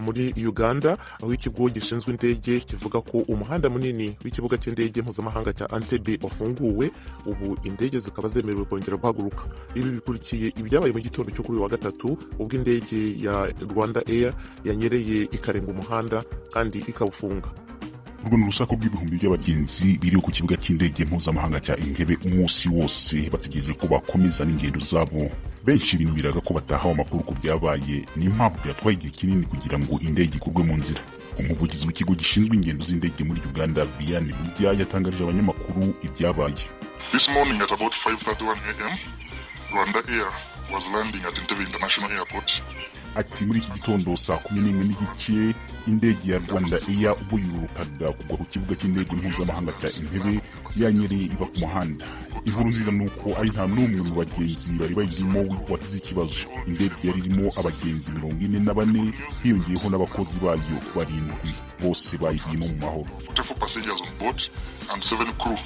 muri Uganda, aho ikigo gishinzwe indege kivuga ko umuhanda munini w'ikibuga cy'indege mpuzamahanga cya Entebbe wafunguwe, ubu indege zikaba zemerewe kongera guhaguruka. Ibi bikurikiye ibyabaye mu gitondo cyo kuri wa gatatu, ubwo indege ya Rwandair yanyereye ikarenga umuhanda kandi ikawufunga. Urwo ni urusaku rw'ibihumbi by'abagenzi biri ku kibuga cy'indege mpuzamahanga cya Entebbe umunsi wose bategereje ko bakomeza n'ingendo zabo. Benshi binubiraga ko batahawe amakuru ku byabaye, ni impamvu byatwaye igihe kinini kugira ngo indege ikurwe mu nzira. Umuvugizi w'ikigo gishinzwe ingendo z'indege muri Uganda, Ibya, yatangarije abanyamakuru ibyabaye. This morning at about 5:31 a.m. Rwandair was landing at Entebbe International Airport. Ati muri iki gitondo saa 11 n'igice indege ya Rwandair ubwo yurukaga kugwa ku kibuga cy'indege mpuzamahanga cya Entebbe yanyereye iva ku muhanda. Inkuru nziza nuko ari nta n'umwe mu bagenzi bari bayirimo wagize ikibazo. Indege yari irimo abagenzi 44 hiyongeyeho n'abakozi bayo 7, bose bayigiyemo mu mahoro. 44 passengers on board and 7 crew.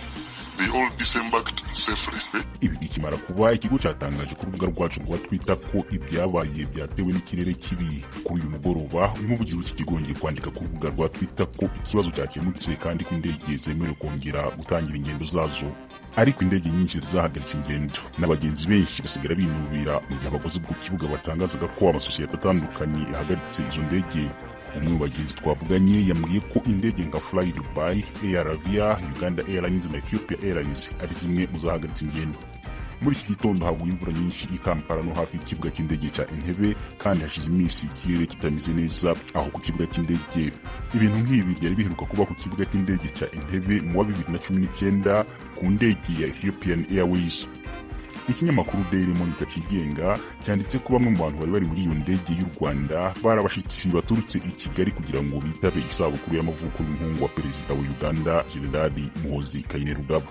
They all disembarked safely. Ibi ikimara kuba, ikigo cyatangaje ku rubuga rwacu rwa Twitter ko ibyabaye byatewe n'ikirere kibi. Kuri uyu mugoroba umuvugizi w'iki kigo yongeye kwandika ku rubuga rwa Twitter ko ikibazo cyakemutse kandi ko indege zemerewe kongera gutangira ingendo zazo. Ariko indege nyinshi zahagaritse ingendo n'abagenzi benshi basigara binubira mu gihe abakozi ku kibuga batangazaga ko amasosiyete atandukanye yahagaritse izo ndege. Umwe mu bagenzi twavuganye yambwiye ko indege nka Fly Dubai, Rwandair, Uganda Airlines na Ethiopia Airlines ari zimwe mu zahagaritse ingendo. Muri iki gitondo haguye imvura nyinshi i Kampala no hafi y'ikibuga cy'indege cya Entebbe, kandi hashize iminsi ikirere kitameze neza aho ku kibuga cy'indege. Ibintu nk'ibi byari biheruka kuba ku kibuga cy'indege cya Entebbe mu wa 2019 ku ndege ya Ethiopian Airways. Ikinyamakuru Daily Monitor kigenga cyanditse ko bamwe mu bantu bari muri iyo ndege y'u Rwanda barabashitsi baturutse i Kigali kugira ngo bitabe isabukuru y'amavuko y'umuhungu wa perezida wa Uganda, General Muhoozi Kainerugaba.